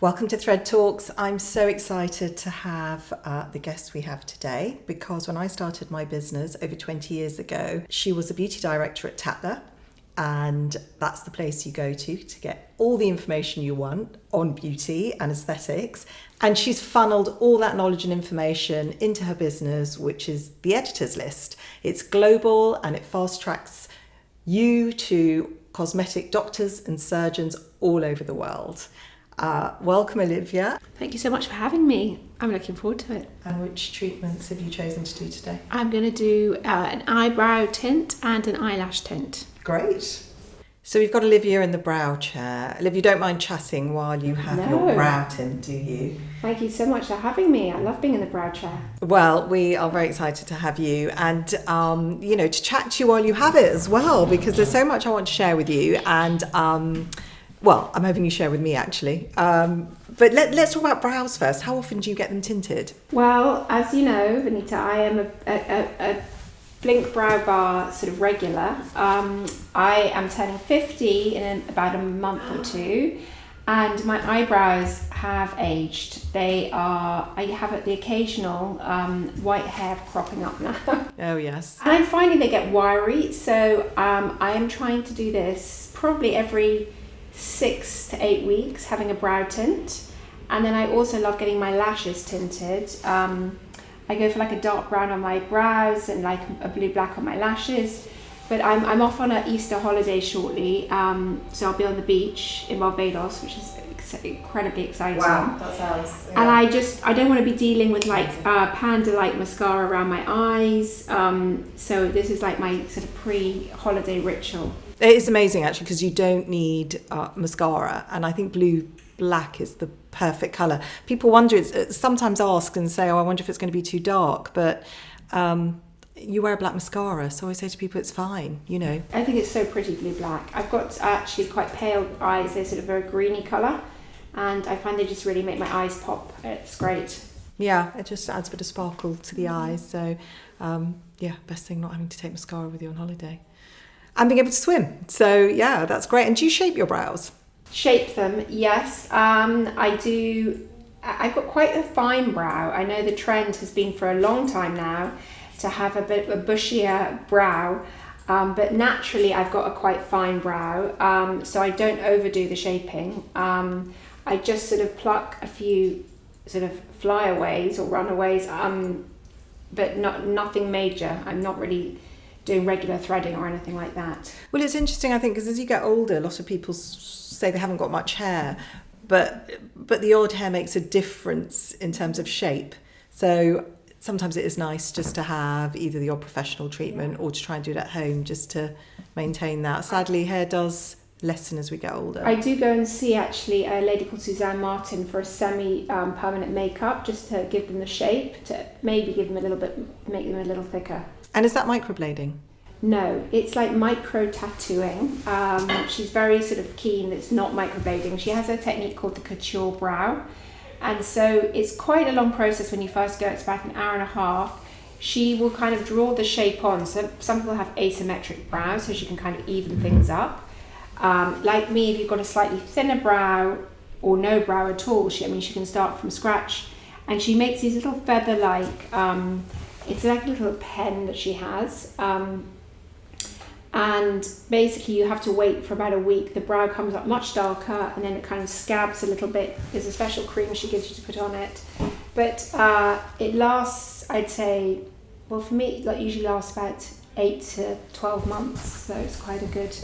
Welcome to Thread Talks. I'm so excited to have the guest we have today because when I started my business over 20 years ago, she was a beauty director at Tatler, and that's the place you go to get all the information you want on beauty and aesthetics. And she's funneled all that knowledge and information into her business, which is the Editor's List. It's global and it fast tracks you to cosmetic doctors and surgeons all over the world. Welcome, Olivia. Thank you so much for having me. I'm looking forward to it. And which treatments have you chosen to do today? I'm going to do an eyebrow tint and an eyelash tint. Great. So we've got Olivia in the brow chair. Olivia, you don't mind chatting while you have your brow tint, do you? Thank you so much for having me. I love being in the brow chair. Well, we are very excited to have you and, to chat to you while you have it as well, because there's so much I want to share with you. And, well, I'm hoping you share with me, actually. But let's talk about brows first. How often do you get them tinted? Well, as you know, Vanita, I am a Blink Brow Bar sort of regular. I am turning 50 in about a month or two, and my eyebrows have aged. I have the occasional white hair cropping up now. Oh, yes. And I'm finding they get wiry, so I am trying to do this probably every 6 to 8 weeks, having a brow tint. And then I also love getting my lashes tinted. I go for like a dark brown on my brows and like a blue-black on my lashes. But I'm off on an Easter holiday shortly, so I'll be on the beach in Barbados, which is incredibly exciting. Wow, that sounds... Yeah. And I don't want to be dealing with like panda-like mascara around my eyes. So this is like my sort of pre-holiday ritual. It is amazing, actually, because you don't need mascara, and I think blue-black is the perfect colour. People sometimes ask and say, I wonder if it's going to be too dark, but you wear a black mascara, so I say to people it's fine, I think it's so pretty blue-black. I've got actually quite pale eyes, they're sort of very greeny colour, and I find they just really make my eyes pop. It's great. Yeah, it just adds a bit of sparkle to the eyes, so best thing not having to take mascara with you on holiday. And being able to swim. So, yeah, that's great. And do you shape your brows? Shape them, yes. I do. I've got quite a fine brow. I know the trend has been for a long time now to have a bit of a bushier brow. But naturally, I've got a quite fine brow. So I don't overdo the shaping. I just sort of pluck a few sort of flyaways or runaways, but nothing major. I'm not really doing regular threading or anything like that. Well, it's interesting, I think, because as you get older, a lot of people say they haven't got much hair, but the odd hair makes a difference in terms of shape. So sometimes it is nice just to have either the odd professional treatment or to try and do it at home just to maintain that. Sadly, hair does lessen as we get older. I do go and see actually a lady called Suzanne Martin for a semi-permanent makeup just to give them the shape, to maybe give them a little bit, make them a little thicker. And is that microblading? No, it's like micro tattooing. She's very sort of keen that it's not microblading. She has a technique called the couture brow. And so it's quite a long process when you first go. It's about an hour and a half. She will kind of draw the shape on. So some people have asymmetric brows, so she can kind of even things up. Like me, if you've got a slightly thinner brow or no brow at all, she can start from scratch. And she makes these little feather-like... it's like a little pen that she has, and basically you have to wait for about a week. The brow comes up much darker and then it kind of scabs a little bit. There's a special cream she gives you to put on it, but it lasts, I'd say, well, for me it usually lasts about 8 to 12 months, so it's quite a good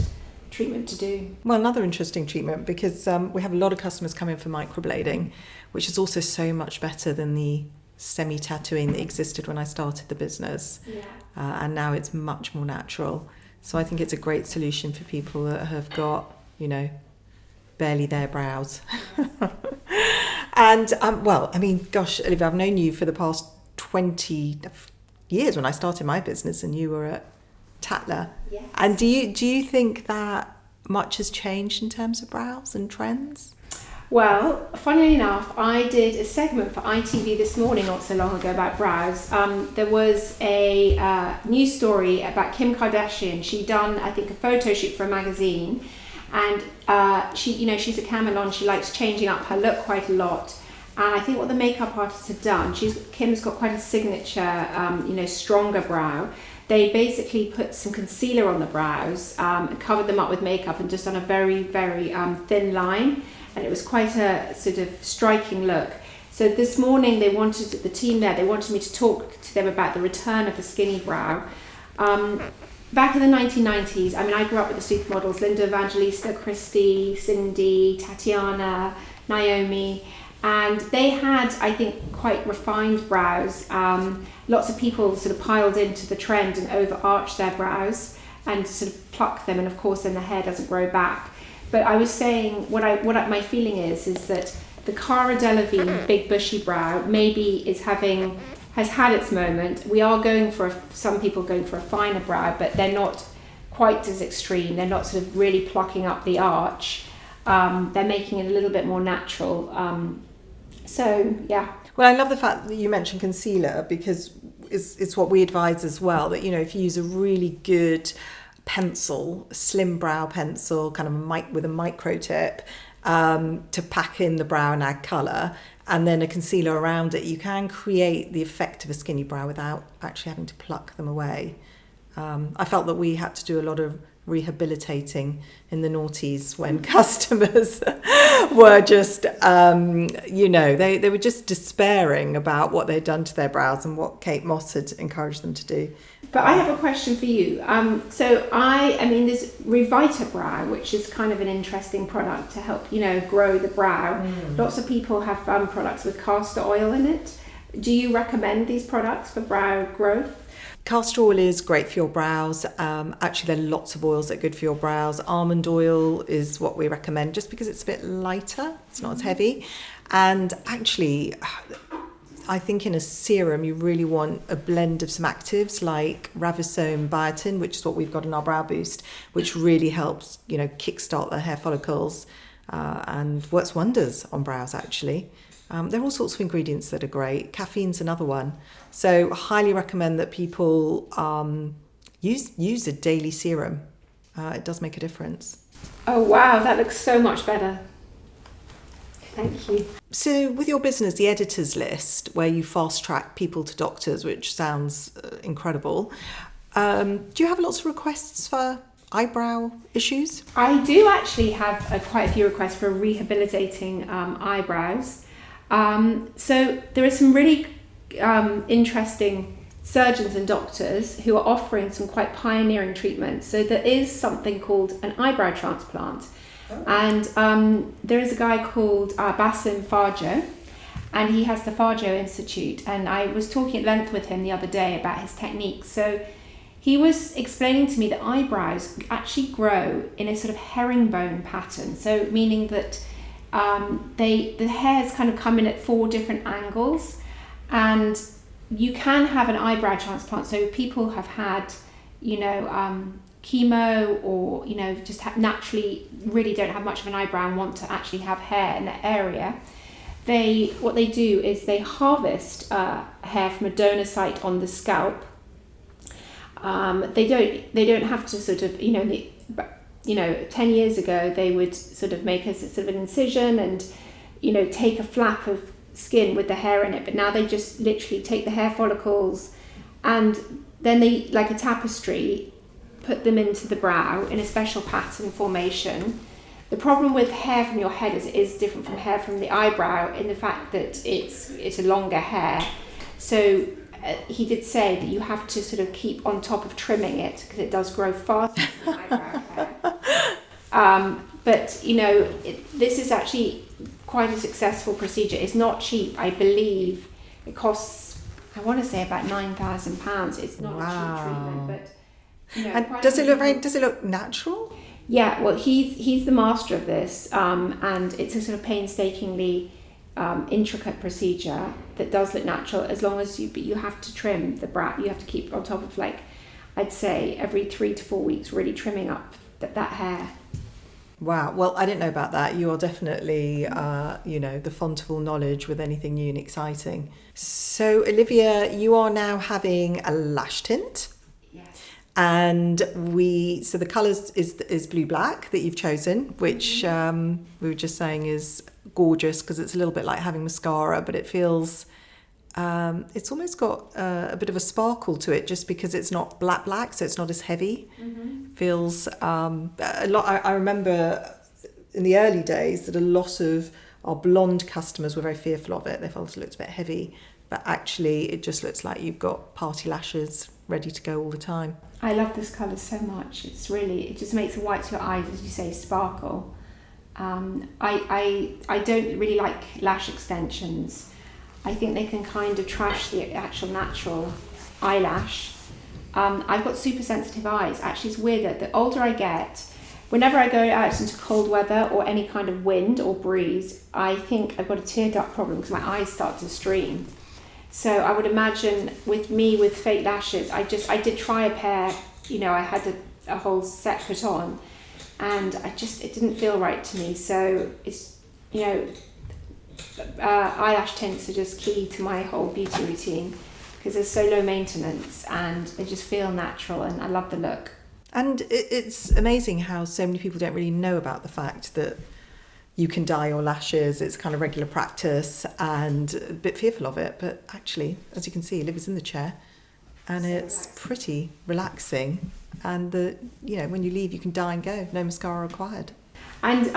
treatment to do. Well, another interesting treatment, because we have a lot of customers come in for microblading, which is also so much better than the semi-tattooing that existed when I started the business. Yeah. And now it's much more natural. So I think it's a great solution for people that have got, barely their brows. And, gosh, Olivia, I've known you for the past 20 years when I started my business and you were at Tatler. Yes. And do you think that much has changed in terms of brows and trends? Well, funnily enough, I did a segment for ITV this morning not so long ago about brows. There was a news story about Kim Kardashian. She'd done, I think, a photo shoot for a magazine, And she's a Camelon. She likes changing up her look quite a lot. And I think what the makeup artists have done, Kim's got quite a signature, stronger brow. They basically put some concealer on the brows, covered them up with makeup, and just done a very, very thin line. And it was quite a sort of striking look. So this morning they wanted me to talk to them about the return of the skinny brow. Back in the 1990s, I grew up with the supermodels, Linda Evangelista, Christy, Cindy, Tatiana, Naomi, and they had, I think, quite refined brows. Lots of people sort of piled into the trend and overarched their brows and sort of pluck them, and of course then the hair doesn't grow back. But I was saying, my feeling is that the Cara Delevingne big bushy brow maybe has had its moment. We are some people going for a finer brow, but they're not quite as extreme. They're not sort of really plucking up the arch. They're making it a little bit more natural. Yeah. Well, I love the fact that you mentioned concealer, because it's what we advise as well, that, if you use a really good pencil, slim brow pencil, kind of with a micro tip, to pack in the brow and add colour, and then a concealer around it, you can create the effect of a skinny brow without actually having to pluck them away. I felt that we had to do a lot of rehabilitating in the noughties when customers were just, they were just despairing about what they'd done to their brows and what Kate Moss had encouraged them to do. But I have a question for you. There's Revita Brow, which is kind of an interesting product to help, grow the brow. Lots of people have products with castor oil in it. Do you recommend these products for brow growth? Castor oil is great for your brows. Actually, there are lots of oils that are good for your brows. Almond oil is what we recommend, just because it's a bit lighter. It's not as heavy. And actually, I think in a serum, you really want a blend of some actives like Ravisome Biotin, which is what we've got in our Brow Boost, which really helps, kickstart the hair follicles and works wonders on brows, actually. There are all sorts of ingredients that are great. Caffeine's another one. So I highly recommend that people use a daily serum. It does make a difference. Oh, wow, that looks so much better. Thank you. So with your business, the editors list, where you fast track people to doctors, which sounds incredible, do you have lots of requests for eyebrow issues? I do actually have quite a few requests for rehabilitating eyebrows. So there are some really interesting surgeons and doctors who are offering some quite pioneering treatments. So there is something called an eyebrow transplant. Oh. And there is a guy called Bassem Farjo, and he has the Farjo Institute. And I was talking at length with him the other day about his techniques. So he was explaining to me that eyebrows actually grow in a sort of herringbone pattern. So meaning that the hairs kind of come in at 4 different angles, and you can have an eyebrow transplant. So people have had, chemo, or just naturally really don't have much of an eyebrow and want to actually have hair in that area. What they do is they harvest hair from a donor site on the scalp. They don't have to sort of 10 years ago they would sort of make a sort of an incision and take a flap of skin with the hair in it, but now they just literally take the hair follicles and then they, like a tapestry, put them into the brow in a special pattern formation. The problem with hair from your head is it is different from hair from the eyebrow in the fact that it's a longer hair. So he did say that you have to sort of keep on top of trimming it because it does grow faster than eyebrow hair. But this is actually quite a successful procedure. It's not cheap. I believe it costs, I want to say, about £9,000. It's not a cheap treatment, but and does it look natural? Yeah, well, he's the master of this, and it's a sort of painstakingly intricate procedure that does look natural, as long as you have to trim the brow. You have to keep on top of, I'd say every 3 to 4 weeks, really trimming up that hair. Wow. Well, I didn't know about that. You are definitely, the font of all knowledge with anything new and exciting. So, Olivia, you are now having a lash tint. Yes. And so the colours is blue black that you've chosen, which we were just saying is gorgeous because it's a little bit like having mascara, but it feels, it's almost got a bit of a sparkle to it just because it's not black, so it's not as heavy. Feels a lot. I remember in the early days that a lot of our blonde customers were very fearful of it. They felt it looked a bit heavy, but actually it just looks like you've got party lashes ready to go all the time. I love this colour so much. It just makes the whites of your eyes, as you say, sparkle. I don't really like lash extensions. I think they can kind of trash the actual natural eyelash. I've got super sensitive eyes. Actually, it's weird that the older I get, whenever I go out into cold weather or any kind of wind or breeze, I think I've got a tear duct problem because my eyes start to stream. So I would imagine with me with fake lashes, I did try a pair, I had a whole set put on, and it didn't feel right to me. So it's, eyelash tints are just key to my whole beauty routine because they're so low maintenance and they just feel natural, and I love the look. And it's amazing how so many people don't really know about the fact that you can dye your lashes. It's kind of regular practice and a bit fearful of it. But actually, as you can see, Olivia's in the chair and so it's pretty relaxing. And when you leave, you can dye and go. No mascara required. And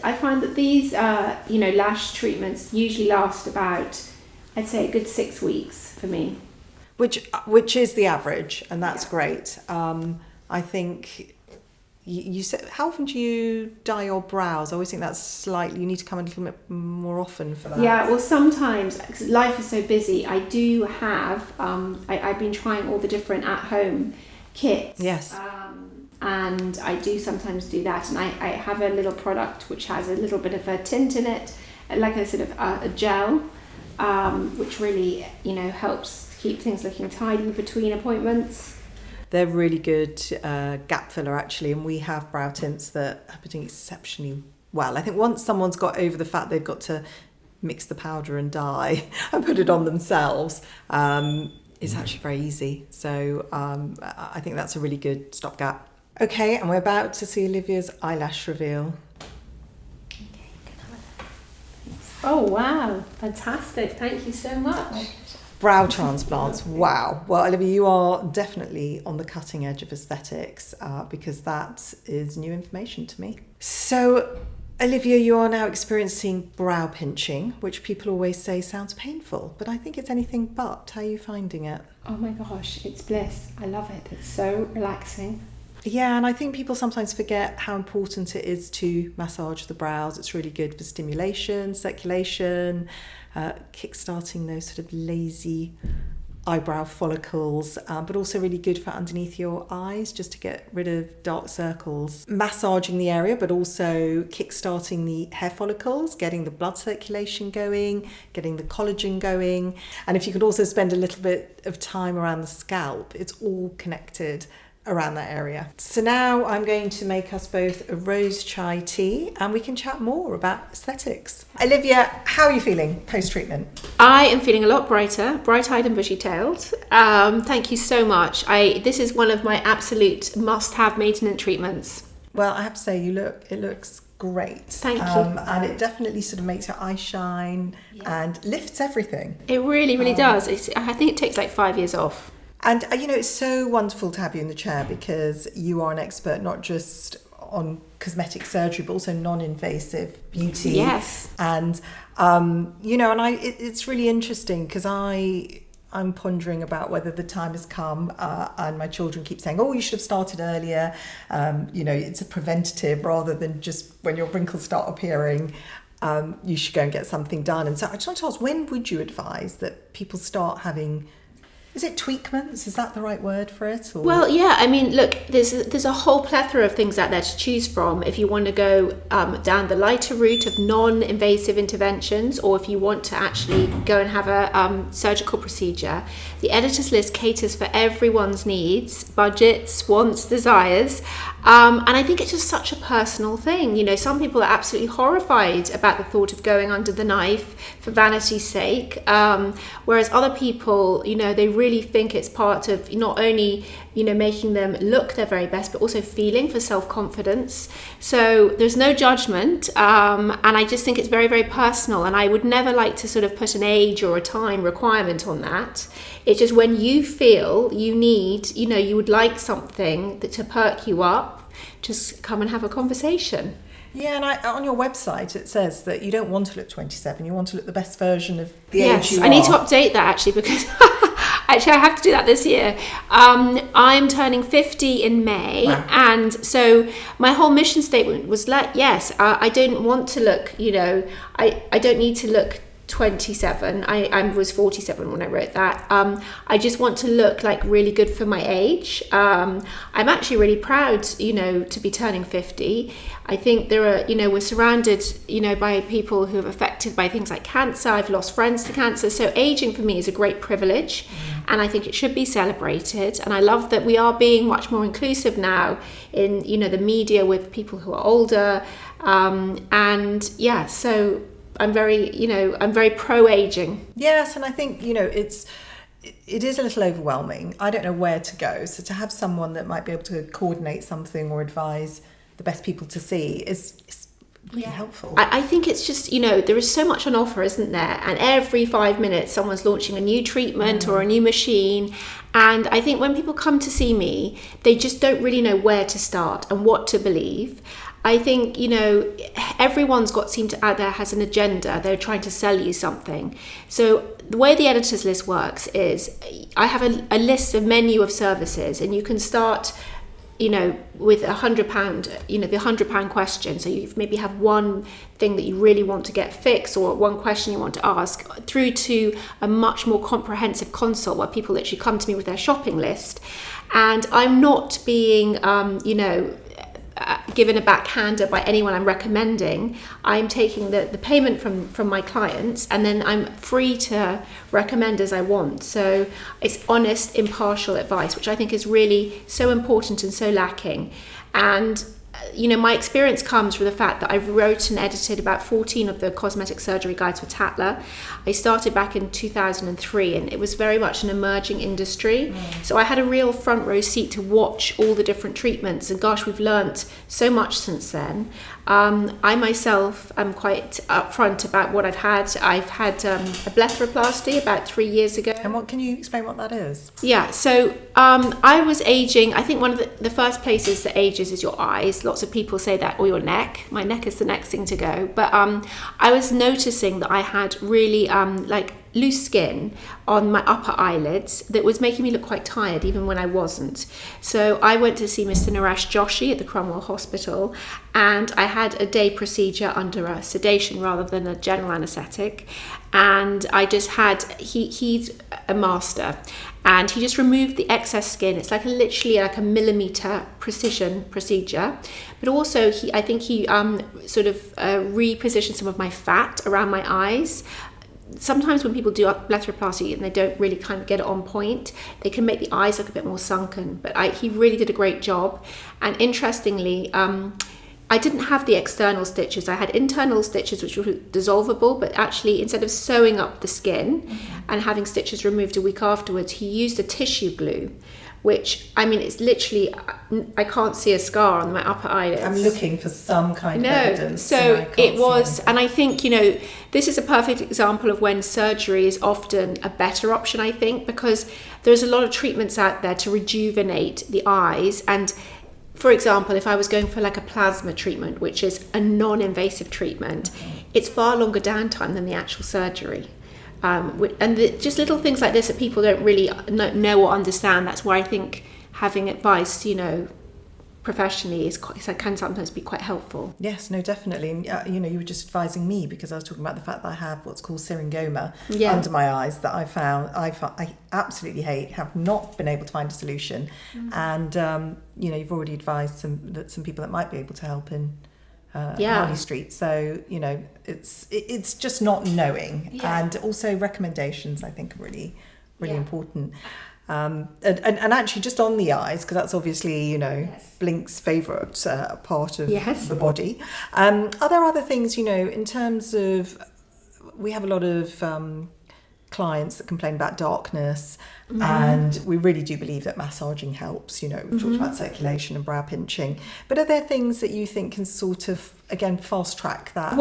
I find that these, lash treatments usually last about, I'd say, a good 6 weeks for me. Which is the average, and that's great. I think you said, how often do you dye your brows? I always think that's slightly, you need to come a little bit more often for that. Yeah, well, sometimes, because life is so busy, I do have, I've been trying all the different at-home kits. Yes. And I do sometimes do that, and I have a little product which has a little bit of a tint in it, like a sort of a gel, which really, helps keep things looking tidy between appointments. They're really good gap filler, actually, and we have brow tints that are doing exceptionally well. I think once someone's got over the fact they've got to mix the powder and dye and put it on themselves, it's actually very easy. So I think that's a really good stopgap. Okay, and we're about to see Olivia's eyelash reveal. Oh, wow. Fantastic. Thank you so much. Brow transplants, wow. Well, Olivia, you are definitely on the cutting edge of aesthetics because that is new information to me. So, Olivia, you are now experiencing brow pinching, which people always say sounds painful, but I think it's anything but. How are you finding it? Oh my gosh, it's bliss. I love it. It's so relaxing. Yeah, and I think people sometimes forget how important it is to massage the brows. It's really good for stimulation, circulation, kickstarting those sort of lazy eyebrow follicles, but also really good for underneath your eyes, just to get rid of dark circles. Massaging the area, but also kickstarting the hair follicles, getting the blood circulation going, getting the collagen going. And if you could also spend a little bit of time around the scalp, it's all connected around that area. So now I'm going to make us both a rose chai tea and we can chat more about aesthetics. Olivia, how are you feeling post-treatment? I am feeling a lot brighter, bright-eyed and bushy-tailed. Thank you so much. This is one of my absolute must-have maintenance treatments. Well, I have to say, it looks great. Thank you. And it definitely sort of makes your eyes shine and lifts everything. It really, really does. I think it takes like 5 years off. And, it's so wonderful to have you in the chair because you are an expert not just on cosmetic surgery, but also non-invasive beauty. Yes. And, it's really interesting because I'm pondering about whether the time has come and my children keep saying, oh, you should have started earlier. It's a preventative rather than just when your wrinkles start appearing. You should go and get something done. And so I just want to ask, when would you advise that people start having... Is it tweakments? Is that the right word for it? Or? Well, yeah. I mean, look, there's a whole plethora of things out there to choose from. If you want to go down the lighter route of non-invasive interventions, or if you want to actually go and have a surgical procedure, the editor's list caters for everyone's needs, budgets, wants, desires. And I think it's just such a personal thing. Some people are absolutely horrified about the thought of going under the knife for vanity's sake, whereas other people, they really think it's part of not only making them look their very best, but also feeling for self-confidence. So there's no judgment, and I just think it's very, very personal, and I would never like to sort of put an age or a time requirement on that. It's just when you feel you need, you would like something to perk you up, just come and have a conversation. Yeah, and on your website it says that you don't want to look 27, you want to look the best version of the age you are. Yes, I need to update that actually, because actually I have to do that this year. I'm turning 50 in May, wow. And so my whole mission statement was like, yes, I don't want to look, I don't need to look 27. I was 47 when I wrote that. I just want to look like really good for my age. I'm actually really proud, to be turning 50. I think there are, we're surrounded, by people who are affected by things like cancer. I've lost friends to cancer. So aging for me is a great privilege, and I think it should be celebrated. And I love that we are being much more inclusive now in, the media with people who are older. So I'm very pro-aging. Yes, and I think, it is a little overwhelming. I don't know where to go. So to have someone that might be able to coordinate something or advise the best people to see is really helpful. I think it's just, there is so much on offer, isn't there? And every 5 minutes someone's launching a new treatment or a new machine. And I think when people come to see me, they just don't really know where to start and what to believe. I think, everyone's out there has an agenda. They're trying to sell you something. So the way the editor's list works is I have a list, a menu of services, and you can start, with £100, the £100 question. So you maybe have one thing that you really want to get fixed, or one question you want to ask, through to a much more comprehensive consult where people literally come to me with their shopping list. And I'm not being, given a backhander by anyone I'm recommending. I'm taking the payment from my clients, and then I'm free to recommend as I want. So it's honest, impartial advice, which I think is really so important and so lacking. And my experience comes from the fact that I wrote and edited about 14 of the cosmetic surgery guides for Tatler. I started back in 2003, and it was very much an emerging industry. So I had a real front row seat to watch all the different treatments, and gosh, we've learnt so much since then. I myself am quite upfront about what I've had. I've had a blepharoplasty about 3 years ago. And what can you explain what that is? Yeah, so I was aging. I think one of the first places that ages is your eyes. Lots of people say that, or your neck. My neck is the next thing to go. But I was noticing that I had really loose skin on my upper eyelids that was making me look quite tired even when I wasn't. So I went to see Mr. Naresh Joshi at the Cromwell Hospital, and I had a day procedure under a sedation rather than a general anaesthetic. And I just had, he's a master, and he just removed the excess skin. It's literally like a millimetre precision procedure. But also I think he repositioned some of my fat around my eyes. Sometimes when people do blepharoplasty and they don't really kind of get it on point, they can make the eyes look a bit more sunken. But he really did a great job. And interestingly, I didn't have the external stitches. I had internal stitches which were dissolvable, but actually instead of sewing up the skin and having stitches removed a week afterwards, he used a tissue glue, which, it's literally, I can't see a scar on my upper eyelids. I'm looking for some kind of evidence. So it was, and I think, this is a perfect example of when surgery is often a better option, I think, because there's a lot of treatments out there to rejuvenate the eyes. And for example, if I was going for a plasma treatment, which is a non-invasive treatment, it's far longer downtime than the actual surgery. And just little things like this that people don't really know or understand. That's why I think having advice, professionally can sometimes be quite helpful. Yes, no, definitely. And, you were just advising me because I was talking about the fact that I have what's called syringoma under my eyes that I absolutely hate, have not been able to find a solution. And, you've already advised some people that might be able to help in Harley Street. So, it's just not knowing. Yeah. And also recommendations, I think, are really important. And actually just on the eyes, because that's obviously, Blink's favourite part of the body. Are there other things, in terms of, we have a lot of clients that complain about darkness, and we really do believe that massaging helps. We've talked about circulation and brow pinching, but are there things that you think can sort of, again, fast track that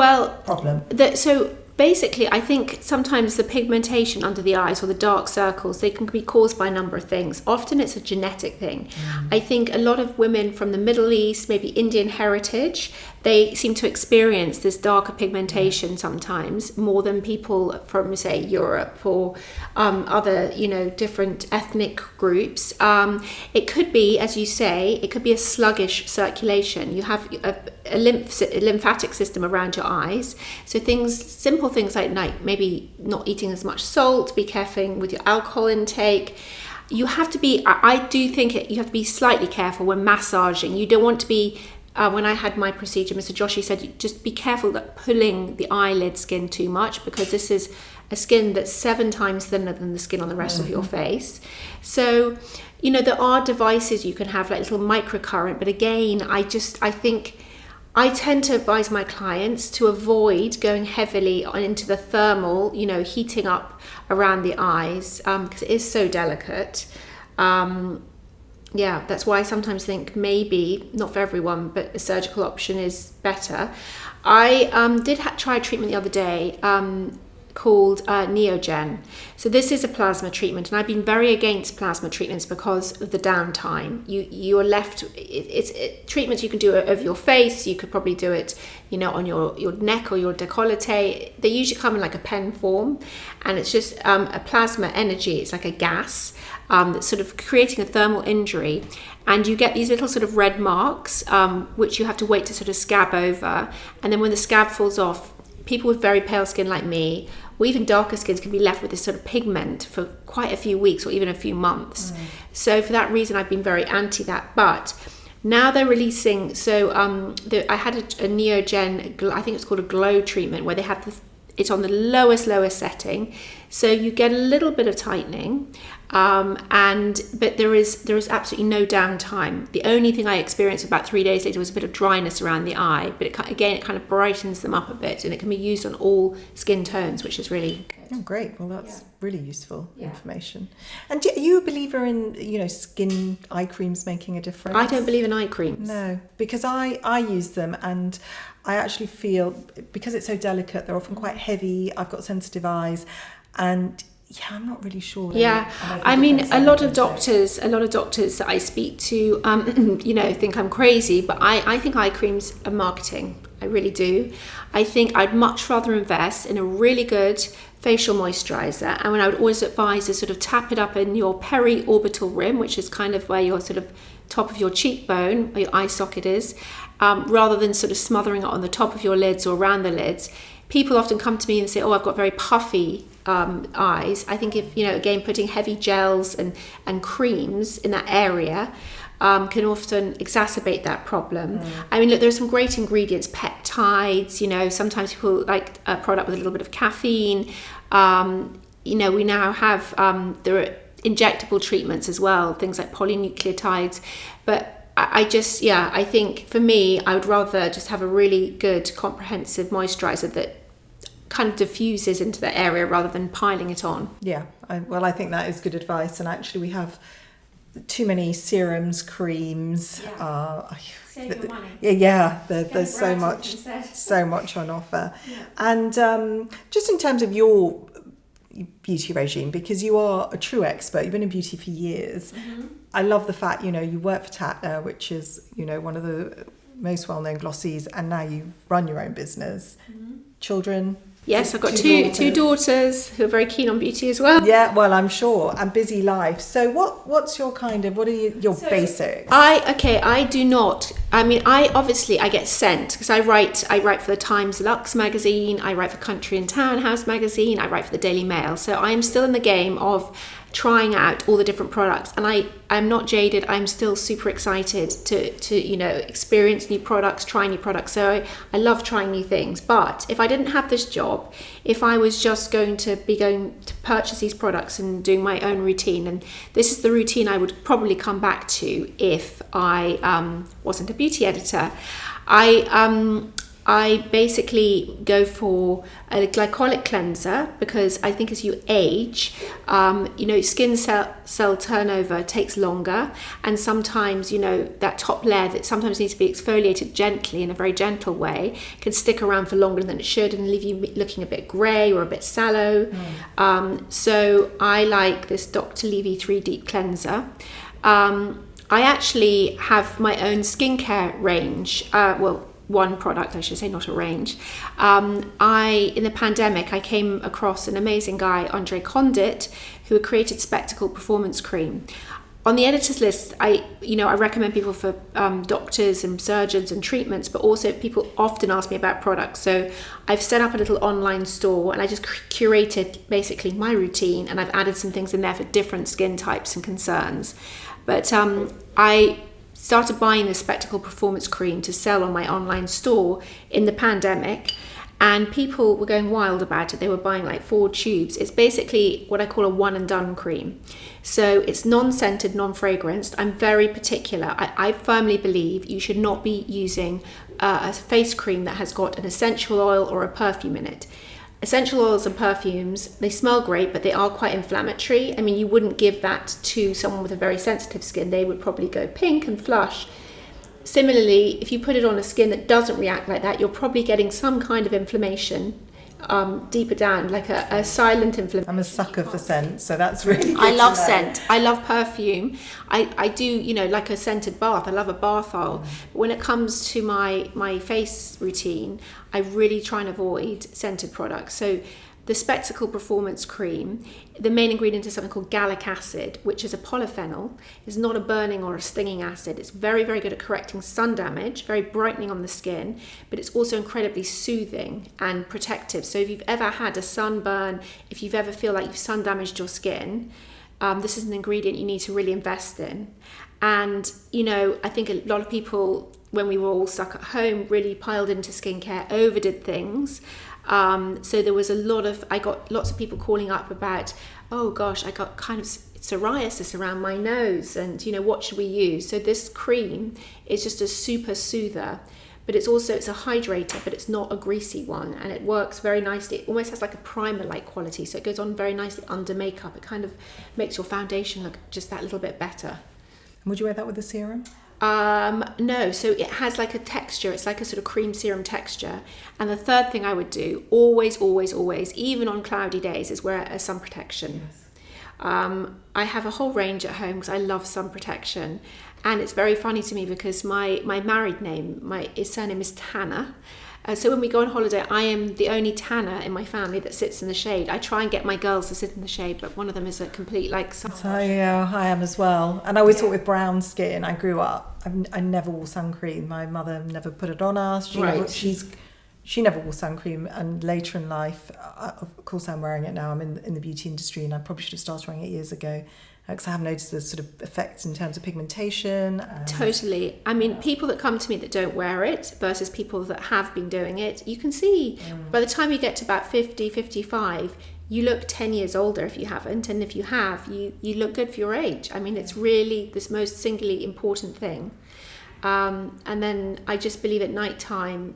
problem? So basically, I think sometimes the pigmentation under the eyes or the dark circles, they can be caused by a number of things. Often it's a genetic thing. I think a lot of women from the Middle East, maybe Indian heritage, they seem to experience this darker pigmentation sometimes more than people from, say, Europe or other, different ethnic groups. It could be, as you say, it could be a sluggish circulation. You have a lymphatic system around your eyes. So simple things like maybe not eating as much salt, be careful with your alcohol intake. You have to be, I do think you have to be slightly careful when massaging. You don't want to be, when I had my procedure, Mr. Joshi said, just be careful that pulling the eyelid skin too much, because this is a skin that's 7 times thinner than the skin on the rest of your face. So, there are devices you can have, like little microcurrent, but again, I think I tend to advise my clients to avoid going heavily into the thermal, heating up around the eyes, because it is so delicate. That's why I sometimes think maybe, not for everyone, but a surgical option is better. I did try a treatment the other day called Neogen. So this is a plasma treatment, and I've been very against plasma treatments because of the downtime. You are left, it's treatments you can do over your face. You could probably do it, on your neck or your décolleté. They usually come in like a pen form, and it's just a plasma energy. It's like a gas that's sort of creating a thermal injury, and you get these little sort of red marks, which you have to wait to sort of scab over, and then when the scab falls off, people with very pale skin like me, or even darker skins, can be left with this sort of pigment for quite a few weeks or even a few months. So for that reason, I've been very anti that. But now they're releasing, I had a Neogen, I think it's called a glow treatment, where they have it's on the lowest setting. So you get a little bit of tightening, but there is absolutely no downtime. The only thing I experienced about 3 days later was a bit of dryness around the eye, but it kind of brightens them up a bit, and it can be used on all skin tones, which is really good. Oh, great. Well, that's really useful information. And are you a believer in, skin eye creams making a difference? I don't believe in eye creams. No, because I use them, and I actually feel, because it's so delicate, they're often quite heavy. I've got sensitive eyes, and I'm not really sure. I mean, a lot of doctors that I speak to, think I'm crazy, but I think eye creams are marketing. I really do. I think I'd much rather invest in a really good facial moisturizer, and when I would always advise to sort of tap it up in your peri-orbital rim, which is kind of where your sort of top of your cheekbone, where your eye socket is, rather than sort of smothering it on the top of your lids or around the lids. People often come to me and say, I've got very puffy eyes. I think if, again, putting heavy gels and creams in that area can often exacerbate that problem. I mean, look, there's some great ingredients, peptides, sometimes people like a product with a little bit of caffeine. We now have, there are injectable treatments as well, things like polynucleotides. But I think for me, I would rather just have a really good comprehensive moisturizer that kind of diffuses into the area rather than piling it on. I think that is good advice, and actually we have too many serums, creams. Save your money. There's so much on offer. And just in terms of your beauty regime, because you are a true expert, you've been in beauty for years. I love the fact you work for Tatler, which is one of the most well-known glossies, and now you run your own business. Children? Yes, I've got two daughters who are very keen on beauty as well. Yeah, well, I'm sure, and busy life. So what are your basics? I do not. I mean, I get sent, because I write for the Times Luxe magazine, I write for Country and Townhouse magazine, I write for the Daily Mail. So I am still in the game of trying out all the different products, and I'm not jaded. I'm still super excited to experience new products, try new products. So I love trying new things. But if I didn't have this job, if I was just going to purchase these products and doing my own routine, and this is the routine I would probably come back to if I wasn't a beauty editor. I basically go for a glycolic cleanser because I think as you age, skin cell turnover takes longer, and sometimes, that top layer that sometimes needs to be exfoliated gently in a very gentle way can stick around for longer than it should and leave you looking a bit grey or a bit sallow. So I like this Dr. Levy 3 Deep Cleanser. I actually have my own skincare range. One product, I should say, not a range. In the pandemic, I came across an amazing guy, Andre Condit, who had created Spectacle Performance Cream. On the editor's list, I recommend people for doctors and surgeons and treatments, but also people often ask me about products. So I've set up a little online store and I just curated basically my routine, and I've added some things in there for different skin types and concerns. But I started buying this Spectacle Performance Cream to sell on my online store in the pandemic, and people were going wild about it. They were buying like 4 tubes. It's basically what I call a one and done cream. So it's non-scented, non-fragranced. I'm very particular. I firmly believe you should not be using a face cream that has got an essential oil or a perfume in it. Essential oils and perfumes, they smell great, but they are quite inflammatory. I mean, you wouldn't give that to someone with a very sensitive skin. They would probably go pink and flush. Similarly, if you put it on a skin that doesn't react like that, you're probably getting some kind of inflammation deeper down, like a silent inflammation. I'm a sucker for scent, so that's really good. I love scent. I love perfume. I do, like a scented bath. I love a bath oil. But when it comes to my face routine, I really try and avoid scented products. So the Spectacle Performance Cream, the main ingredient is something called gallic acid, which is a polyphenol. It's not a burning or a stinging acid. It's very, very good at correcting sun damage, very brightening on the skin, but it's also incredibly soothing and protective. So if you've ever had a sunburn, if you've ever feel like you've sun damaged your skin, this is an ingredient you need to really invest in. And, I think a lot of people, when we were all stuck at home, really piled into skincare, overdid things. So there was I got lots of people calling up about, oh gosh, I got kind of psoriasis around my nose, and what should we use? So this cream is just a super soother, but it's a hydrator, but it's not a greasy one, and it works very nicely. It almost has like a primer-like quality, so it goes on very nicely under makeup. It kind of makes your foundation look just that little bit better. And would you wear that with a serum? No, so it has like a texture. It's like a sort of cream serum texture. And the third thing I would do, always, always, always, even on cloudy days, is wear a sun protection. Yes. I have a whole range at home because I love sun protection. And it's very funny to me because my married name, his surname is Tanner. So when we go on holiday, I am the only tanner in my family that sits in the shade. I try and get my girls to sit in the shade, but one of them is a complete sun. So yeah, I am as well. And I always thought with brown skin, I grew up, I never wore sun cream. My mother never put it on us. She never wore sun cream. And later in life, of course I'm wearing it now. I'm in the beauty industry, and I probably should have started wearing it years ago. Because I have noticed the sort of effects in terms of pigmentation. Totally. I mean, people that come to me that don't wear it versus people that have been doing it, you can see by the time you get to about 50, 55, you look 10 years older if you haven't. And if you have, you look good for your age. I mean, it's really this most singularly important thing. And then I just believe at night time,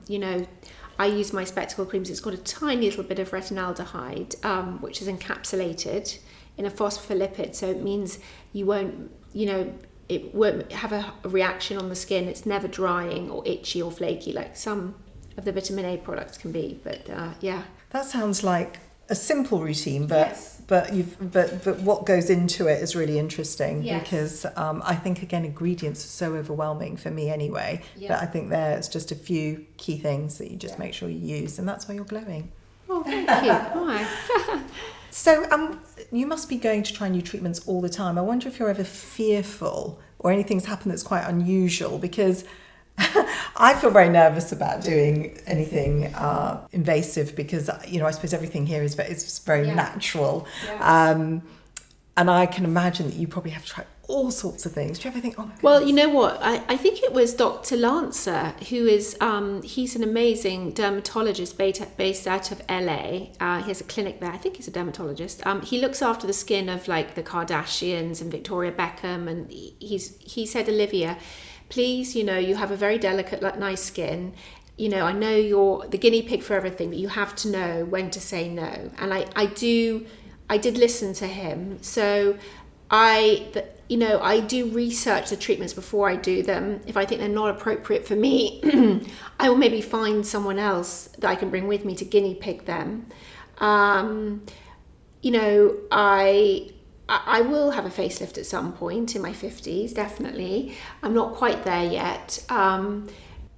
I use my Spectacle creams. It's got a tiny little bit of retinaldehyde, which is encapsulated in a phospholipid, so it means you won't, it won't have a reaction on the skin. It's never drying or itchy or flaky like some of the vitamin A products can be. But yeah, that sounds like a simple routine, but yes. but what goes into it is really interesting. Yes. Because I think again ingredients are so overwhelming for me anyway. Yeah. But I think there's just a few key things that you just make sure you use, and that's why you're glowing. Oh, thank you. Hi. So you must be going to try new treatments all the time. I wonder if you're ever fearful or anything's happened that's quite unusual, because I feel very nervous about doing anything invasive because, I suppose everything here is very natural. Yeah. And I can imagine that you probably have to try all sorts of things. Do you ever think, oh my goodness? Well, you know what? I think it was Dr. Lancer, who is, he's an amazing dermatologist based out of LA. He has a clinic there. I think he's a dermatologist. He looks after the skin of like the Kardashians and Victoria Beckham. And he said, Olivia, please, you have a very delicate, nice skin. you know, I know you're the guinea pig for everything, but you have to know when to say no. And I did listen to him. So I do research the treatments before I do them. If I think they're not appropriate for me, I will maybe find someone else that I can bring with me to guinea pig them. You know, I will have a facelift at some point in my 50s, definitely. I'm not quite there yet.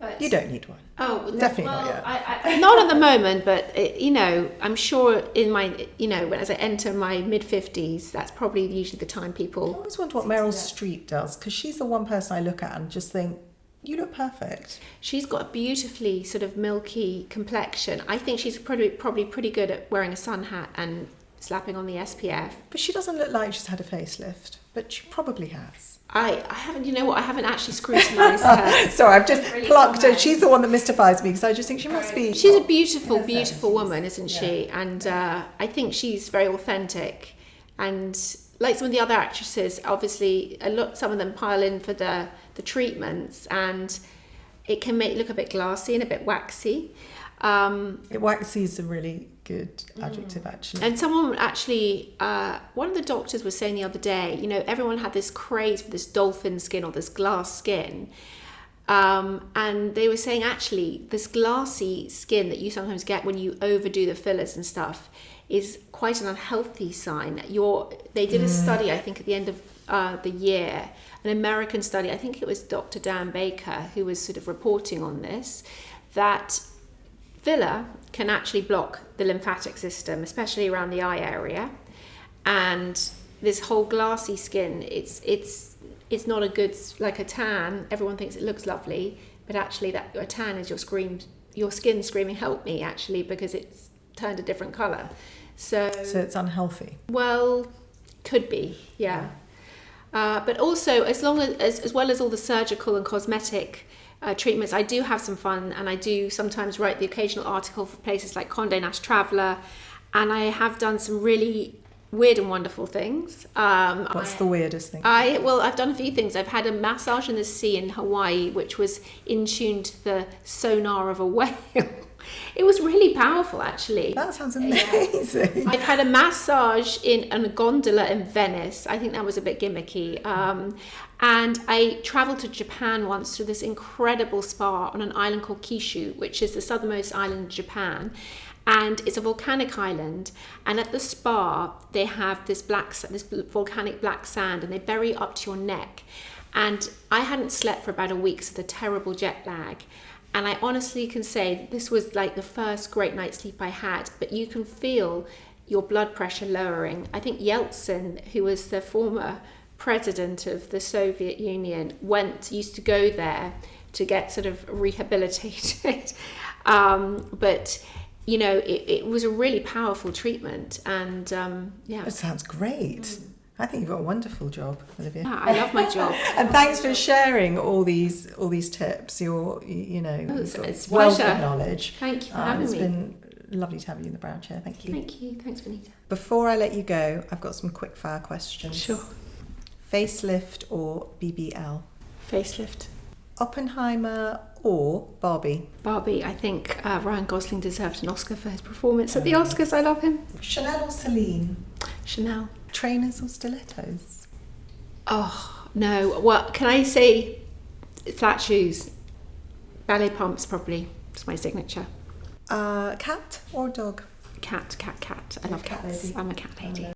But You don't need one. Oh, Definitely well, not yet. not at the moment, but you know, I'm sure in my, you know, as I enter my mid 50s, that's probably usually the time I people. always wonder what Meryl Streep does, because she's the one person I look at and just think, you look perfect. She's got a beautifully sort of milky complexion. I think she's probably pretty good at wearing a sun hat and slapping on the SPF. But she doesn't look like she's had a facelift, but she probably has. I haven't, you know what, I haven't actually scrutinised her. Sorry, I've just Really plucked her. comment. She's the one that mystifies me, because I just think she must be... She's a beautiful, Yes, beautiful she's- woman, isn't she? And I think she's very authentic. And like some of the other actresses, obviously, some of them pile in for the treatments, and it can make it look a bit glassy and a bit waxy. Waxy is a really good adjective, actually. And someone actually, one of the doctors was saying the other day, you know, everyone had this craze for this dolphin skin or this glass skin. And they were saying, actually, this glassy skin that you sometimes get when you overdo the fillers and stuff is quite an unhealthy sign. They did a study, I think, at the end of the year, an American study, I think it was Dr. Dan Baker, who was sort of reporting on this, that filler can actually block the lymphatic system, especially around the eye area. And this whole glassy skin, it's not a good, like a tan. Everyone thinks it looks lovely, but actually a tan is your skin screaming, help me, actually, because it's turned a different colour. So it's unhealthy. Well, could be, yeah. But also, as well as all the surgical and cosmetic treatments, I do have some fun, and I do sometimes write the occasional article for places like Condé Nast Traveler, and I have done some really weird and wonderful things. What's the weirdest thing? I've done a few things. I've had a massage in the sea in Hawaii, which was in tune to the sonar of a whale. It was really powerful, actually. That sounds amazing. I've had a massage in a gondola in Venice. I think that was a bit gimmicky. And I travelled to Japan once to this incredible spa on an island called Kyushu, which is the southernmost island of Japan. And it's a volcanic island. And at the spa, they have this volcanic black sand, and they bury up to your neck. And I hadn't slept for about a week, so the terrible jet lag. And I honestly can say this was like the first great night's sleep I had, but you can feel your blood pressure lowering. I think Yeltsin, who was the former president of the Soviet Union, used to go there to get sort of rehabilitated. But, you know, it was a really powerful treatment. And yeah. It sounds great. I think you've got a wonderful job, Olivia. Yeah, I love my job. And thanks for sharing all these tips. It's wealth pleasure. of knowledge. Thank you for having me. It's been lovely to have you in the brown chair. Thank you. Thank you. Thanks, Vanita. Before I let you go, I've got some quick fire questions. Sure. Facelift or BBL? Facelift. Oppenheimer or Barbie? Barbie. I think Ryan Gosling deserved an Oscar for his performance at the Oscars. I love him. Chanel or Celine? Chanel. Trainers or stilettos? Oh, no. Well, can I say flat shoes? Ballet pumps, probably. It's my signature. Cat or dog? Cat. I love Cat cats. lady. I'm a cat lady.